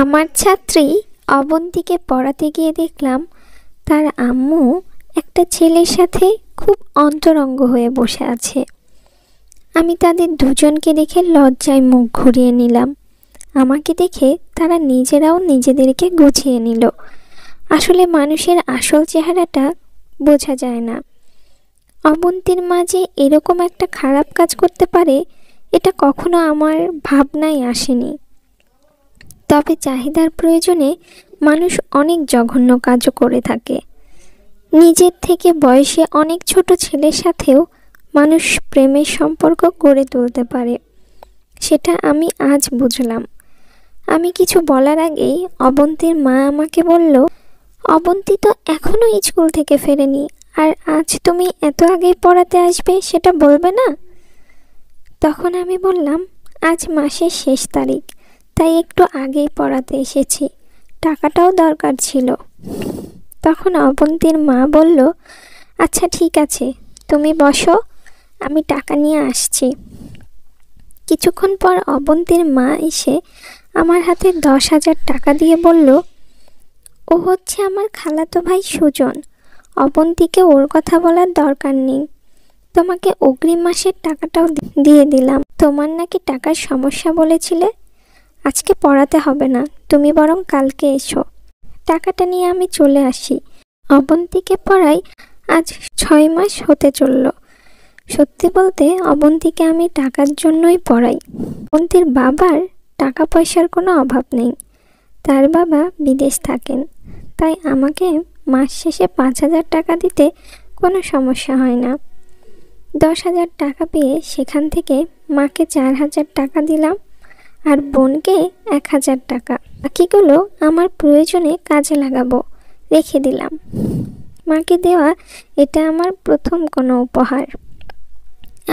আমার ছাত্রী অবন্তীকে পড়াতে গিয়ে দেখলাম তার আম্মু একটা ছেলের সাথে খুব অন্তরঙ্গ হয়ে বসে আছে। আমি তাদের দুজনকে দেখে লজ্জায় মুখ ঘুরিয়ে নিলাম। আমাকে দেখে তারা নিজেরাও নিজেদেরকে গুছিয়ে নিল। আসলে মানুষের আসল চেহারাটা বোঝা যায় না। অবন্তীর মা যে এরকম একটা খারাপ কাজ করতে পারে এটা কখনো আমার ভাবনায় আসেনি। তবে চাহিদার প্রয়োজনে মানুষ অনেক জঘন্য কাজও করে থাকে। নিজের থেকে বয়সে অনেক ছোট ছেলের সাথেও মানুষ প্রেমের সম্পর্ক গড়ে তুলতে পারে, সেটা আমি আজ বুঝলাম। আমি কিছু বলার আগেই অবন্তীর মা আমাকে বলল, অবন্তী তো এখনো স্কুল থেকে ফেরেনি, আর আজ তুমি এত আগে পড়াতে আসবে সেটা বলবে না? তখন আমি বললাম, আজ মাসের শেষ তারিখ, তাই একটু আগেই পড়াতে এসেছি, টাকাটাও দরকার ছিল। তখন অবন্তীর মা বলল, আচ্ছা ঠিক আছে, তুমি বসো, আমি টাকা নিয়ে আসছি। কিছুক্ষণ পর অবন্তীর মা এসে আমার হাতে 10,000 টাকা দিয়ে বলল, ও হচ্ছে আমার খালাতো ভাই সুজন, অবন্তীকে ওর কথা বলার দরকার নেই, তোমাকে অগ্রিম মাসের টাকাটাও দিয়ে দিলাম। তোমার নাকি টাকার সমস্যা বলেছিলে, আজকে পড়াতে হবে না, তুমি বরং কালকে এসো। টাকাটা নিয়ে আমি চলে আসি। অবন্তীকে পড়াই আজ 6 মাস হতে চলল। সত্যি বলতে অবন্তীকে আমি টাকার জন্যই পড়াই। অবন্তীর বাবার টাকা পয়সার কোনো অভাব নেই, তার বাবা বিদেশ থাকেন, তাই আমাকে মাস শেষে 5,000 টাকা দিতে কোনো সমস্যা হয় না। 10,000 টাকা পেয়ে সেখান থেকে মাকে 4,000 টাকা দিলাম, আর বোনকে 1,000 টাকা। বাকিগুলো আমার প্রয়োজনে কাজে লাগাবো, রেখে দিলাম। মাকে দেওয়া এটা আমার প্রথম কোনো উপহার।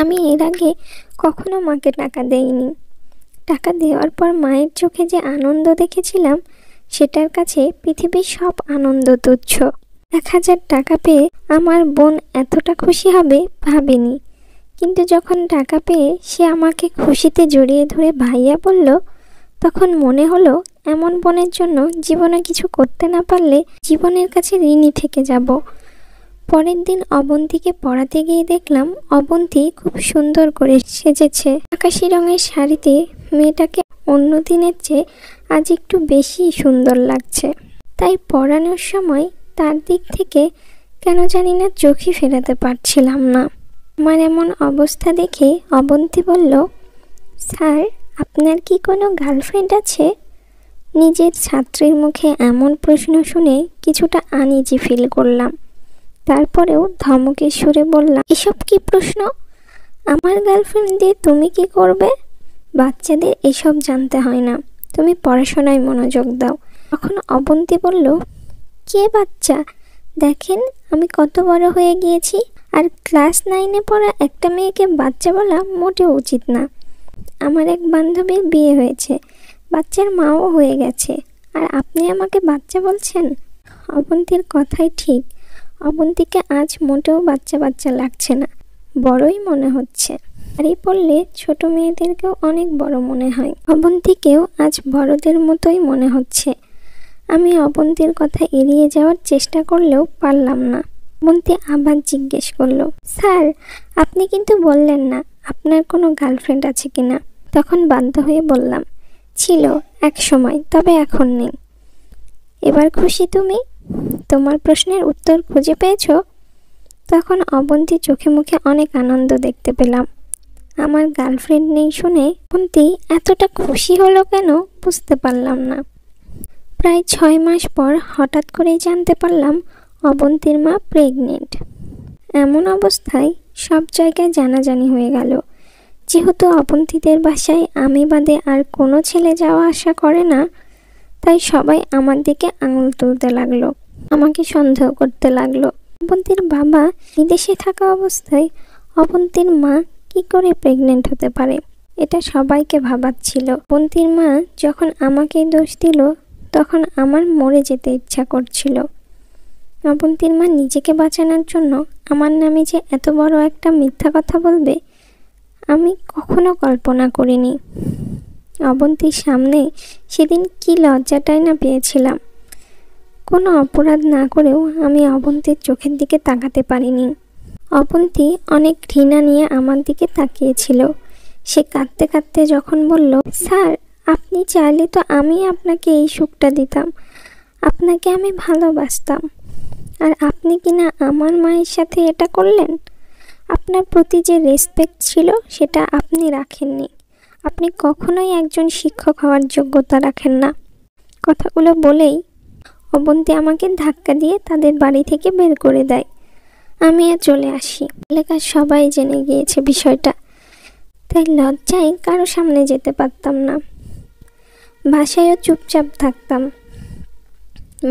আমি এর আগে কখনো মাকে টাকা দেইনি। টাকা দেওয়ার পর মায়ের চোখে যে আনন্দ দেখেছিলাম সেটার কাছে পৃথিবীর সব আনন্দ তুচ্ছ। 1,000 টাকা পেয়ে আমার বোন এতটা খুশি হবে ভাবিনি, কিন্তু যখন টাকা পেয়ে সে আমাকে খুশিতে জড়িয়ে ধরে ভাইয়া বলল, তখন মনে হলো এমন বোনের জন্য জীবনে কিছু করতে না পারলে জীবনের কাছে ঋণী থেকে যাব। পরের দিন অবন্তীকে পড়াতে গিয়ে দেখলাম অবন্তী খুব সুন্দর করে সেজেছে। আকাশি রঙের শাড়িতে মেয়েটাকে অন্য দিনের চেয়ে আজ একটু বেশি সুন্দর লাগছে। তাই পড়ানোর সময় তার দিক থেকে কেন জানি না চোখই ফেরাতে পারছিলাম না। আমার এমন অবস্থা দেখে অবন্তী বলল, স্যার, আপনার কি কোনো গার্লফ্রেন্ড আছে? নিজের ছাত্রীর মুখে এমন প্রশ্ন শুনে কিছুটা আনইজি ফিল করলাম। তারপরেও ধমকের সুরে বললাম, এসব কি প্রশ্ন? আমার গার্লফ্রেন্ড দিয়ে তুমি কি করবে? বাচ্চাদের এসব জানতে হয় না, তুমি পড়াশোনায় মনোযোগ দাও। তখন অবন্তী বলল, কে বাচ্চা? দেখেন আমি কত বড় হয়ে গিয়েছি, আর ক্লাস 9-এ পড়া একটা মেয়েকে বাচ্চা বলা মোটেও উচিত না। আমার এক বান্ধবীর বিয়ে হয়েছে, বাচ্চার মাও হয়ে গেছে, আর আপনি আমাকে বাচ্চা বলছেন? অবন্তীর কথাই ঠিক, অবন্তীকে আজ মোটেও বাচ্চা বাচ্চা লাগছে না, বড়ই মনে হচ্ছে। শাড়ি পরলে ছোট মেয়েদেরকেও অনেক বড় মনে হয়, অবন্তীকেও আজ বড়দের মতোই মনে হচ্ছে। আমি অবন্তীর কথা এড়িয়ে যাওয়ার চেষ্টা করলেও পারলাম না। অবন্তী আবার জিজ্ঞেস করলো, স্যার, আপনি কিন্তু বললেন না আপনার কোনো গার্লফ্রেন্ড আছে কিনা? তখন বাধ্য হয়ে বললাম, ছিল এক সময়, তবে এখন নেই। এবার খুশি তুমি? তোমার প্রশ্নের উত্তর খুঁজে পেয়েছ? তখন অবন্তী চোখে মুখে অনেক আনন্দ দেখতে পেলাম। আমার গার্লফ্রেন্ড নেই শুনে অবন্তী এতটা খুশি হলো কেন বুঝতে পারলাম না। প্রায় 6 মাস পর হঠাৎ করেই জানতে পারলাম অবন্তীর মা প্রেগনেন্ট। এমন অবস্থায় সব জায়গায় জানাজানি হয়ে গেল। যেহেতু অবন্তীদের বাসায় আমি বাদে আর কোনো ছেলে যাওয়া আসা করে না, তাই সবাই আমার দিকে আঙুল তুলতে লাগলো, আমাকে সন্দেহ করতে লাগলো। অবন্তীর বাবা বিদেশে থাকা অবস্থায় অবন্তীর মা কি করে প্রেগনেন্ট হতে পারে, এটা সবাইকে ভাবাচ্ছিল। অবন্তীর মা যখন আমাকে দোষ দিল তখন আমার মরে যেতে ইচ্ছা করছিল। অবন্তীর মা নিজেকে বাঁচানোর জন্য আমার নামে যে এত বড় একটা মিথ্যা কথা বলবে আমি কখনো কল্পনা করিনি। অবন্তীর সামনে সেদিন কি লজ্জাটাই না পেয়েছিলাম। কোনো অপরাধ না করেও আমি অবন্তীর চোখের দিকে তাকাতে পারিনি। অবন্তী অনেক ঘৃণা নিয়ে আমার দিকে তাকিয়েছিল। সে কাঁদতে কাঁদতে যখন বলল, স্যার, আপনি চাইলে তো আমি আপনাকে এই সুখটা দিতাম, আপনাকে আমি ভালোবাসতাম, আর আপনি কিনা আমার মায়ের সাথে এটা করলেন। আপনার প্রতি যে রেসপেক্ট ছিল সেটা আপনি রাখেননি। আপনি কখনোই একজন শিক্ষক হওয়ার যোগ্যতা রাখেন না। কথাগুলো বলেই অবন্তী আমাকে ধাক্কা দিয়ে তাদের বাড়ি থেকে বের করে দেয়। আমি চলে আসি। এলাকার সবাই জেনে গিয়েছে বিষয়টা, তাই লজ্জায় কারো সামনে যেতে পারতাম না। বাসায়ও চুপচাপ থাকতাম।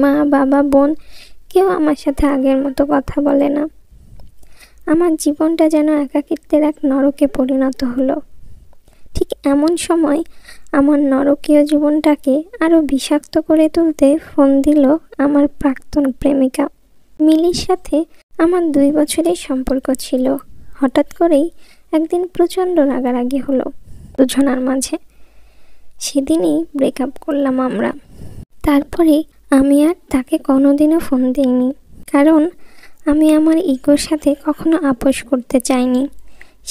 মা, বাবা, বোন কেউ আমার সাথে আগের মতো কথা বলে না। আমার জীবনটা যেন একাকিত্বের এক নরকে পরিণত হলো। ঠিক এমন সময় আমার নরকীয় জীবনটাকে আরও বিষাক্ত করে তুলতে ফোন দিল আমার প্রাক্তন প্রেমিকা। মিলির সাথে আমার 2 বছরের সম্পর্ক ছিল। হঠাৎ করেই একদিন প্রচণ্ড রাগারাগি হলো দুজনার মাঝে। সেদিনই ব্রেকআপ করলাম আমরা। তারপরে আমি আর তাকে কোনোদিনও ফোন দিইনি, কারণ আমি আমার ইগোর সাথে কখনো আপোষ করতে চাইনি।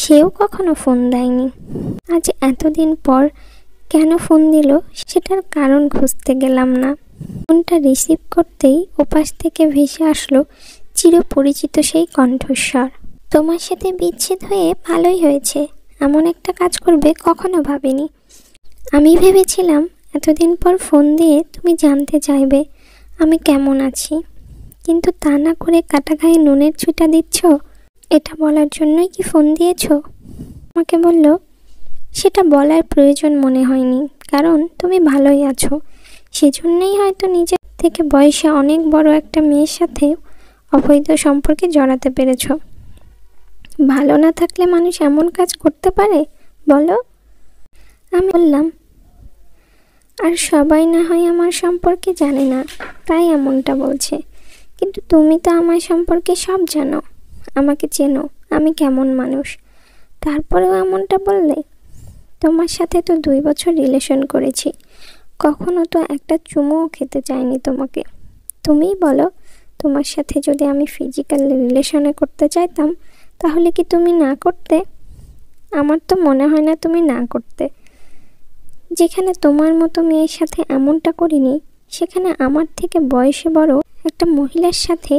সেও কখনো ফোন দেয়নি। আজ এতদিন পর কেন ফোন দিল সেটার কারণ খুঁজতে গেলাম না। ফোনটা রিসিভ করতেই ওপাশ থেকে ভেসে আসলো চিরপরিচিত সেই কণ্ঠস্বর। তোমার সাথে বিচ্ছেদ হয়ে ভালোই হয়েছে, এমন একটা কাজ করবে কখনো ভাবিনি। আমি ভেবেছিলাম এতদিন পর ফোন দিয়ে তুমি জানতে চাইবে আমি কেমন আছি, কিন্তু তা না করে কাটা গায়ে নুনের ছিটা দিচ্ছ। এটা বলার জন্যই কি ফোন দিয়েছ? আমাকে বলল, সেটা বলার প্রয়োজন মনে হয়নি, কারণ তুমি ভালোই আছো। সেজন্যই হয়তো নিজের থেকে বয়সে অনেক বড় একটা মেয়ের সাথে অবৈধ সম্পর্কে জড়াতে পেরেছ। ভালো না থাকলে মানুষ এমন কাজ করতে পারে বলো? আমি বললাম, আর সবাই না হয় আমার সম্পর্কে জানে না, তাই এমনটা বলছে, কিন্তু তুমি তো আমার সম্পর্কে সব জানো, আমাকে চেনো আমি কেমন মানুষ, তারপরেও এমনটা বললে। তোমার সাথে তো 2 বছর রিলেশন করেছি, কখনো তো একটা চুমুও খেতে চাইনি তোমাকে। তুমিই বলো, তোমার সাথে যদি আমি ফিজিক্যাল রিলেশনে করতে চাইতাম তাহলে কি তুমি না করতে? আমার তো মনে হয় না তুমি না করতে। যেখানে তোমার মতো মেয়ের সাথে এমনটা করিনি, সেখানে আমার থেকে বয়সে বড় একটা মহিলার সাথে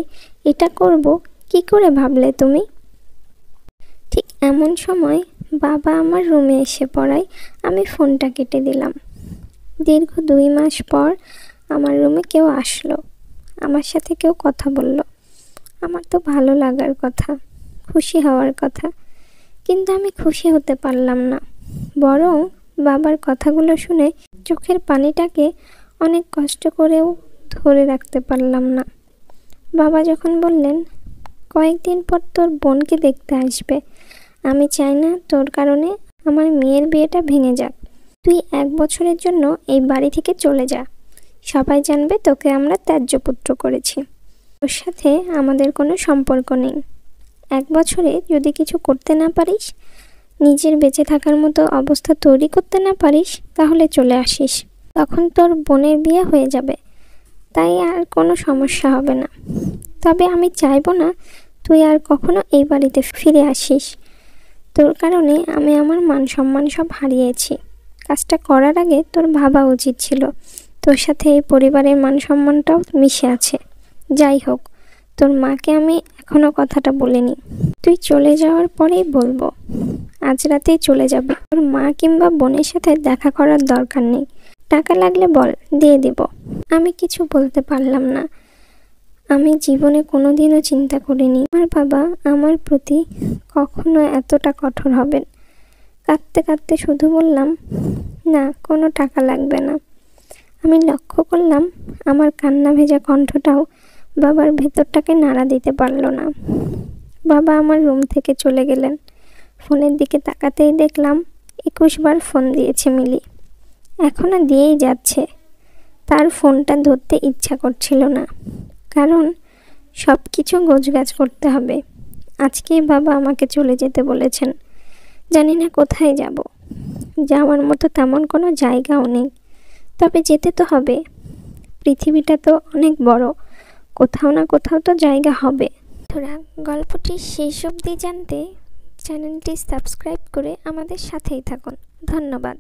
এটা করব কি করে ভাবলে তুমি? ঠিক এমন সময় বাবা আমার রুমে এসে পড়ায় আমি ফোনটা কেটে দিলাম। দীর্ঘ 2 মাস পর আমার রুমে কেউ আসলো, আমার সাথে কেউ কথা বলল। আমার তো ভালো লাগার কথা, খুশি হওয়ার কথা, কিন্তু আমি খুশি হতে পারলাম না। বরং বাবার কথাগুলো শুনে চোখের পানিটাকে অনেক কষ্ট করেও ধরে রাখতে পারলাম না। বাবা যখন বললেন, কয়েকদিন পর তোর বোনকে দেখতে আসবে, আমি চাই না তোর কারণে আমার মেয়ের বিয়েটা ভেঙে যাক। তুই 1 বছরের জন্য এই বাড়ি থেকে চলে যা, সবাই জানবে তোকে আমরা ত্যায্য পুত্র করেছি, তোর সাথে আমাদের কোনো সম্পর্ক নেই। 1 বছরে যদি কিছু করতে না পারিস, নিজের বেঁচে থাকার মতো অবস্থা তৈরি করতে না পারিস, তাহলে চলে আসিস, তখন তোর বোনের বিয়ে হয়ে যাবে, তাই আর কোনো সমস্যা হবে না। তবে আমি চাইবো না তুই আর কখনো এই বাড়িতে ফিরে আসিস। তোর কারণে আমি আমার মান সম্মান সব হারিয়েছি। কাজটা করার আগে তোর ভাবা উচিত ছিল, তোর সাথে এই পরিবারের মান সম্মানটাও মিশে আছে। যাই হোক, তোর মাকে আমি এখনো কথাটা বলিনি, তুই চলে যাওয়ার পরেই বলবো। আজ রাতেই চলে যাবে, তোর মা কিংবা বোনের সাথে দেখা করার দরকার নেই, টাকা লাগলে বল, দিয়ে দেব। আমি কিছু বলতে পারলাম না। আমি জীবনে কোনোদিনও চিন্তা করিনি আমার বাবা আমার প্রতি কখনো এতটা কঠোর হবেন। কাঁদতে কাঁদতে শুধু বললাম, না, কোনো টাকা লাগবে না। আমি লক্ষ্য করলাম আমার কান্না ভেজা কণ্ঠটাও বাবার ভেতরটাকে নাড়া দিতে পারল না। বাবা আমার রুম থেকে চলে গেলেন। ফোনের দিকে তাকাতেই দেখলাম 21 বার ফোন দিয়েছে মিলি, এখনও দিয়েই যাচ্ছে। তার ফোনটা ধরতে ইচ্ছা করছিল না, কারণ সব কিছু গোছগাছ করতে হবে। আজকেই বাবা আমাকে চলে যেতে বলেছেন, জানি না কোথায় যাব। যাওয়ার মতো তেমন কোনো জায়গাও নেই, তবে যেতে তো হবে। পৃথিবীটা তো অনেক বড়, কোথাও না কোথাও তো জায়গা হবে। বন্ধুরা, গল্পটির শেষ অবধি জানতে চ্যানেলটি সাবস্ক্রাইব করে আমাদের সাথেই থাকুন। ধন্যবাদ।